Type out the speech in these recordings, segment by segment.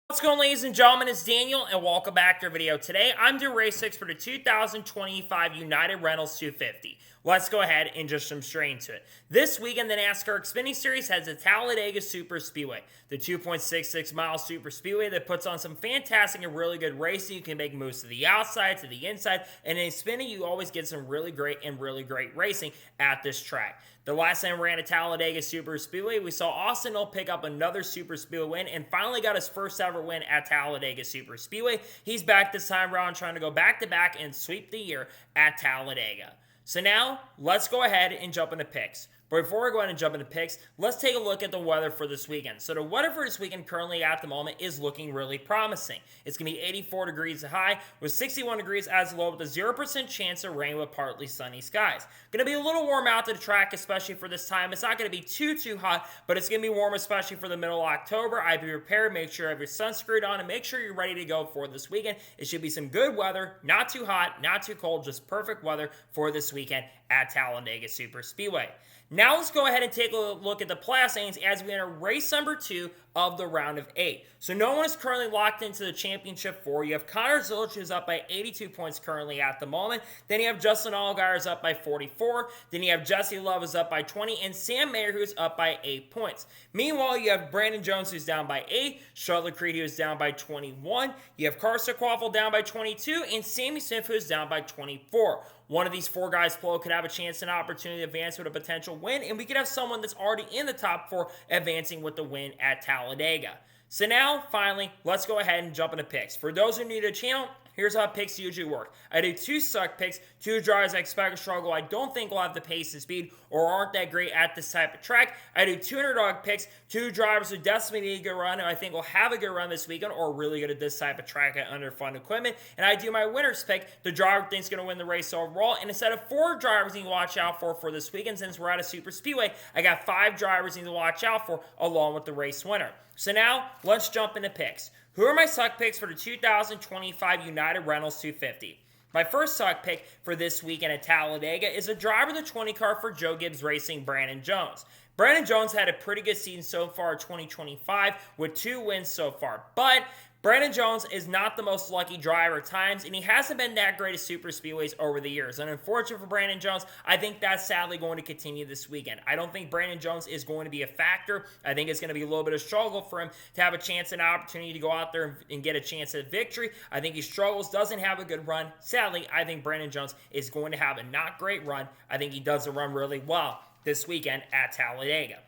What's going on, ladies and gentlemen? It's Daniel, and welcome back to our video. Today, I'm doing race 6 for the 2025 United Rentals 250. Let's go ahead and just jump straight into it. This weekend, the NASCAR Xfinity Series has the Talladega Super Speedway, the 2.66-mile super speedway that puts on some fantastic and really good racing. You can make moves to the outside, to the inside, and in Xfinity, you always get some really great racing at this track. The last time we ran at Talladega Super Speedway, we saw Austin Hill pick up another Super Speedway win and finally got his first ever win at Talladega Super Speedway. He's back this time around trying to go back-to-back and sweep the year at Talladega. So now, let's go ahead and jump into picks. But before we go ahead and jump into picks, let's take a look at the weather for this weekend. So the weather for this weekend currently at the moment is looking really promising. It's going to be 84 degrees high with 61 degrees as low with a 0% chance of rain with partly sunny skies. Going to be a little warm out to the track, especially for this time. It's not going to be too hot, but it's going to be warm, especially for the middle of October. I'd be prepared. Make sure you have your sunscreen on and make sure you're ready to go for this weekend. It should be some good weather, not too hot, not too cold, just perfect weather for this weekend at Talladega Super Speedway. Now let's go ahead and take a look at the playoff standings as we enter race number 2 of the round of 8. So no one is currently locked into the championship 4. You have Connor Zilisch, who's up by 82 points currently at the moment. Then you have Justin Allgaier, who's up by 44. Then you have Jesse Love, who's up by 20. And Sam Mayer, who's up by 8 points. Meanwhile, you have Brandon Jones, who's down by 8. Charlotte Creed, who's down by 21. You have Carson Quaffle down by 22. And Sammy Smith, who's down by 24. One of these 4 guys below could have a chance and opportunity to advance with a potential win, and we could have someone that's already in the top 4 advancing with the win at Talladega. So now, finally, let's go ahead and jump into picks. For those who are new to the channel, here's how picks usually work. I do 2 suck picks, 2 drivers I expect to struggle. I don't think will have the pace and speed or aren't that great at this type of track. I do 2 underdog picks, 2 drivers who desperately need a good run and I think will have a good run this weekend or really good at this type of track at underfunded equipment. And I do my winner's pick, the driver thinks going to win the race overall. And instead of 4 drivers you need to watch out for this weekend, since we're at a super speedway, I got 5 drivers you need to watch out for along with the race winner. So now, let's jump into picks. Who are my suck picks for the 2025 United Rentals 250? My first suck pick for this weekend at Talladega is a driver of the 20 car for Joe Gibbs Racing, Brandon Jones. Brandon Jones had a pretty good season so far in 2025 with 2 wins so far, but Brandon Jones is not the most lucky driver at times, and he hasn't been that great at super speedways over the years. And unfortunately for Brandon Jones, I think that's sadly going to continue this weekend. I don't think Brandon Jones is going to be a factor. I think it's going to be a little bit of struggle for him to have a chance and opportunity to go out there and get a chance at victory. I think he struggles, doesn't have a good run. Sadly, I think Brandon Jones is going to have a not great run. I think he does run really well this weekend at Talladega.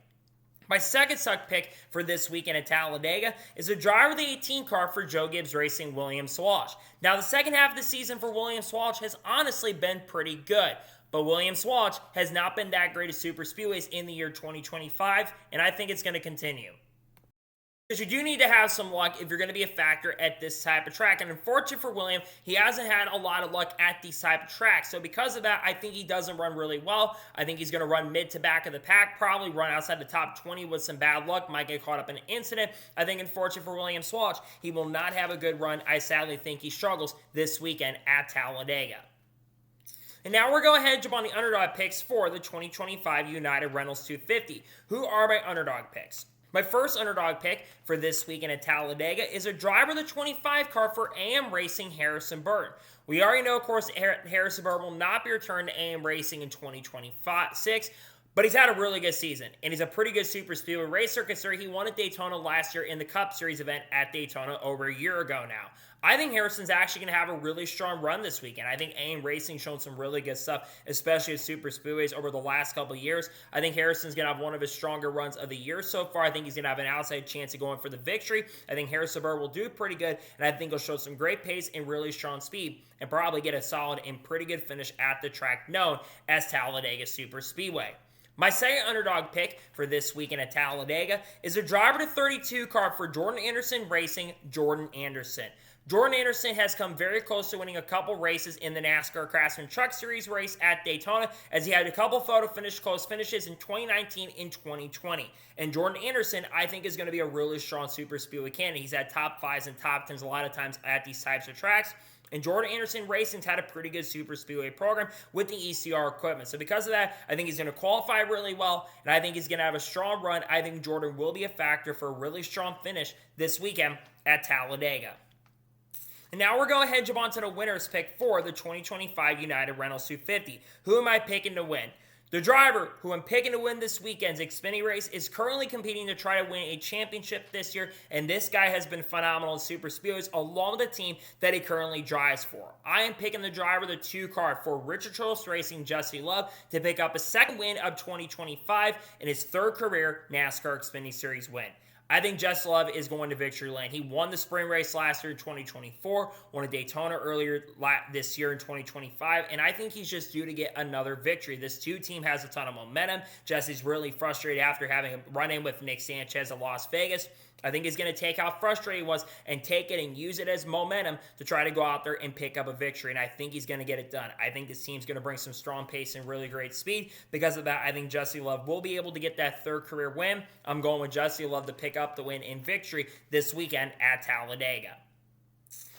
My second suck pick for this weekend at Talladega is a driver of the 18 car for Joe Gibbs Racing, William Sawash. Now, the second half of the season for William Sawash has honestly been pretty good, but William Sawash has not been that great at super speedways in the year 2025, and I think it's going to continue. Because you do need to have some luck if you're going to be a factor at this type of track. And unfortunately for William, he hasn't had a lot of luck at these type of tracks. So because of that, I think he doesn't run really well. I think he's going to run mid to back of the pack, probably run outside the top 20 with some bad luck, might get caught up in an incident. I think unfortunately for William Swatch, he will not have a good run. I sadly think he struggles this weekend at Talladega. And now we're going ahead and jump on the underdog picks for the 2025 United Rentals 250. Who are my underdog picks? My first underdog pick for this weekend at Talladega is a driver of the 25 car for AM Racing, Harrison Burton. We already know, of course, Harrison Burton will not be returned to AM Racing in 2026, but he's had a really good season, and he's a pretty good super speedway racer considering he won at Daytona last year in the Cup Series event at Daytona over a year ago now. I think Harrison's actually going to have a really strong run this weekend. I think AM Racing shown some really good stuff, especially at super speedways over the last couple of years. I think Harrison's going to have one of his stronger runs of the year so far. I think he's going to have an outside chance of going for the victory. I think Harrison Burr will do pretty good, and I think he'll show some great pace and really strong speed and probably get a solid and pretty good finish at the track known as Talladega Super Speedway. My second underdog pick for this weekend at Talladega is a driver to 32 car for Jordan Anderson Racing, Jordan Anderson. Jordan Anderson has come very close to winning a couple races in the NASCAR Craftsman Truck Series race at Daytona, as he had a couple close finishes in 2019 and 2020. And Jordan Anderson, I think, is going to be a really strong super speedway candidate. He's had top 5s and top 10s a lot of times at these types of tracks. And Jordan Anderson Racing's had a pretty good super speedway program with the ECR equipment. So because of that, I think he's going to qualify really well, and I think he's going to have a strong run. I think Jordan will be a factor for a really strong finish this weekend at Talladega. And now we're going to jump on to the winner's pick for the 2025 United Rentals 250. Who am I picking to win? The driver who I'm picking to win this weekend's Xfinity race is currently competing to try to win a championship this year, and this guy has been phenomenal in super speedways along with the team that he currently drives for. I am picking the driver, the 2 car for Richard Childress Racing, Jesse Love, to pick up a second win of 2025 and his 3rd career NASCAR Xfinity Series win. I think Jesse Love is going to victory lane. He won the spring race last year in 2024, won a Daytona earlier this year in 2025, and I think he's just due to get another victory. This 2 team has a ton of momentum. Jesse's really frustrated after having a run-in with Nick Sanchez at Las Vegas. I think he's going to take how frustrated he was and take it and use it as momentum to try to go out there and pick up a victory, and I think he's going to get it done. I think this team's going to bring some strong pace and really great speed. Because of that, I think Jesse Love will be able to get that 3rd career win. I'm going with Jesse Love to pick up the win in victory this weekend at Talladega.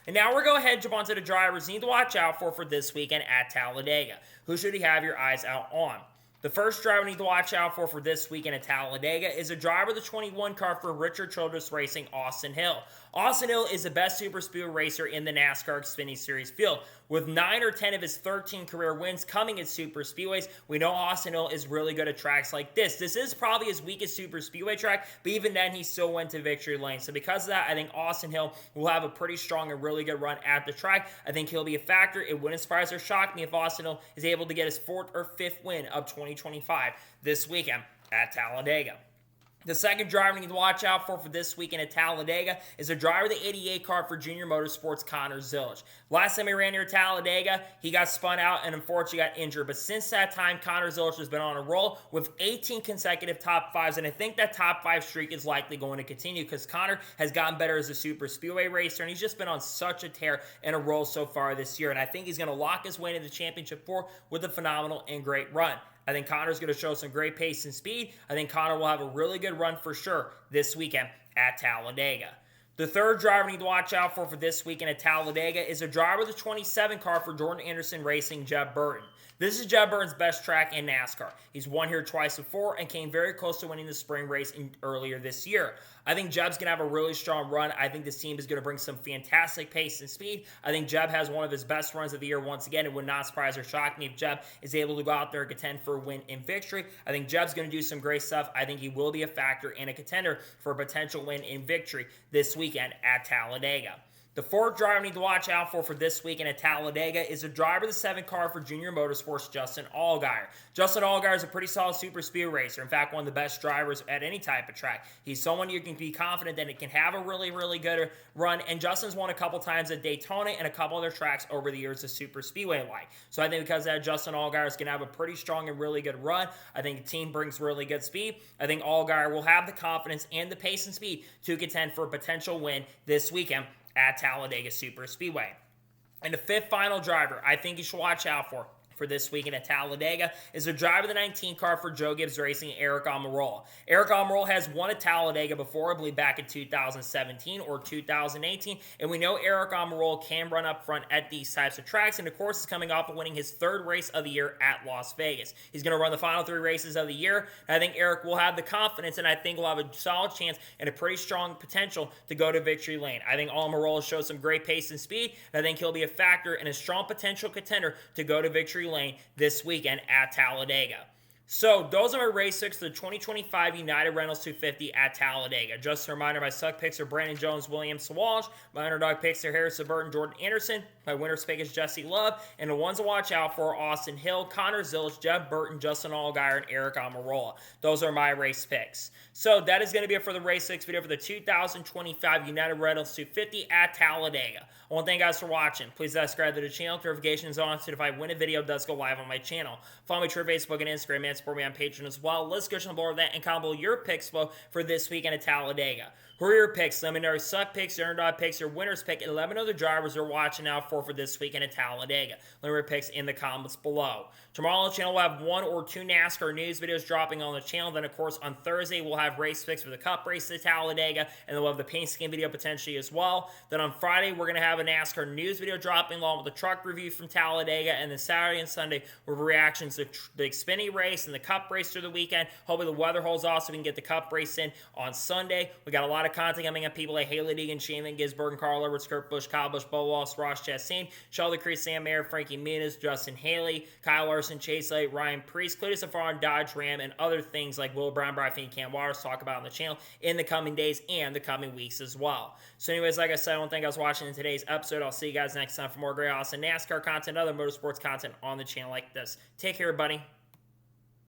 And now we're going to jump onto the drivers you need to watch out for this weekend at Talladega. Who should you have your eyes out on? The first driver you need to watch out for this weekend at Talladega is a driver of the 21 car for Richard Childress Racing, Austin Hill. Austin Hill is the best super speedway racer in the NASCAR Xfinity Series field. With 9 or 10 of his 13 career wins coming at super speedways, we know Austin Hill is really good at tracks like this. This is probably his weakest super speedway track, but even then he still went to victory lane. So because of that, I think Austin Hill will have a pretty strong and really good run at the track. I think he'll be a factor. It wouldn't surprise or shock me if Austin Hill is able to get his 4th or 5th win of 2025 this weekend at Talladega. The second driver you need to watch out for this weekend at Talladega is a driver of the 88 car for Junior Motorsports, Connor Zilisch. Last time he ran here at Talladega, he got spun out and unfortunately got injured. But since that time, Connor Zilisch has been on a roll with 18 consecutive top 5s, and I think that top 5 streak is likely going to continue because Connor has gotten better as a super speedway racer, and he's just been on such a tear and a roll so far this year. And I think he's going to lock his way into the championship 4 with a phenomenal and great run. I think Connor's going to show some great pace and speed. I think Connor will have a really good run for sure this weekend at Talladega. The third driver we need to watch out for this weekend at Talladega is a driver of the 27 car for Jordan Anderson Racing, Jeb Burton. This is Jeb Burton's best track in NASCAR. He's won here twice before and came very close to winning the spring race earlier this year. I think Jeb's going to have a really strong run. I think this team is going to bring some fantastic pace and speed. I think Jeb has one of his best runs of the year once again. It would not surprise or shock me if Jeb is able to go out there and contend for a win in victory. I think Jeb's going to do some great stuff. I think he will be a factor and a contender for a potential win in victory this weekend at Talladega. The fourth driver we need to watch out for this weekend at Talladega is a driver of the 7 car for Junior Motorsports, Justin Allgaier. Justin Allgaier is a pretty solid super speed racer. In fact, one of the best drivers at any type of track. He's someone you can be confident that it can have a really, really good run. And Justin's won a couple times at Daytona and a couple other tracks over the years of super speedway like. So I think because of that, Justin Allgaier is going to have a pretty strong and really good run. I think the team brings really good speed. I think Allgaier will have the confidence and the pace and speed to contend for a potential win this weekend at Talladega Super Speedway. And the fifth final driver I think you should watch out for this weekend at Talladega is a driver of the 19 car for Joe Gibbs Racing, Aric Almirola. Aric Almirola has won at Talladega before, I believe back in 2017 or 2018, and we know Aric Almirola can run up front at these types of tracks, and of course is coming off of winning his 3rd race of the year at Las Vegas. He's going to run the final 3 races of the year, and I think Aric will have the confidence, and I think will have a solid chance and a pretty strong potential to go to victory lane. I think Almirola shows some great pace and speed, and I think he'll be a factor and a strong potential contender to go to victory lane this weekend at Talladega. So, those are my race picks for the 2025 United Rentals 250 at Talladega. Just a reminder, my suck picks are Brandon Jones, William Walsh. My underdog picks are Harrison Burton, Jordan Anderson. My winner's pick is Jesse Love. And the ones to watch out for are Austin Hill, Connor Zilisch, Jeb Burton, Justin Allgaier, and Aric Almirola. Those are my race picks. So, that is going to be it for the race picks video for the 2025 United Rentals 250 at Talladega. I want to thank you guys for watching. Please subscribe to the channel. Notifications on so if I win a video, it does go live on my channel. Follow me on Facebook and Instagram, and support me on Patreon as well. Let's go on board with that and comment below your picks for this weekend at Talladega. Who are your picks? Let me know your suck picks, your underdog picks, your winner's pick, and let me know the drivers you're watching out for this weekend at Talladega. Let me know your picks in the comments below. Tomorrow on the channel, we'll have 1 or 2 NASCAR news videos dropping on the channel. Then, of course, on Thursday, we'll have race picks for the Cup race at Talladega, and then we'll have the paint skin video potentially as well. Then on Friday, we're going to have a NASCAR news video dropping along with the truck review from Talladega, and then Saturday and Sunday, we'll have reactions to the Xfinity race and the Cup race through the weekend. Hopefully, the weather holds off so we can get the Cup race in on Sunday. We got a lot of content coming up. People like Haley Deegan, Shane Gisberg, Carl Edwards, Kurt Busch, Kyle Busch, Bo Wallace, Ross Chastain, Sheldon Creed, Sam Mayer, Frankie Muniz, Justin Haley, Kyle Larson, Chase Elliott, Ryan Preece, Cletus Safar, Dodge Ram, and other things like Will Brown, Brian Fink, Cam Waters talk about on the channel in the coming days and the coming weeks as well. So anyways, like I said, I want to thank you guys for watching in today's episode. I'll see you guys next time for more great, awesome NASCAR content, other motorsports content on the channel like this. Take care, everybody.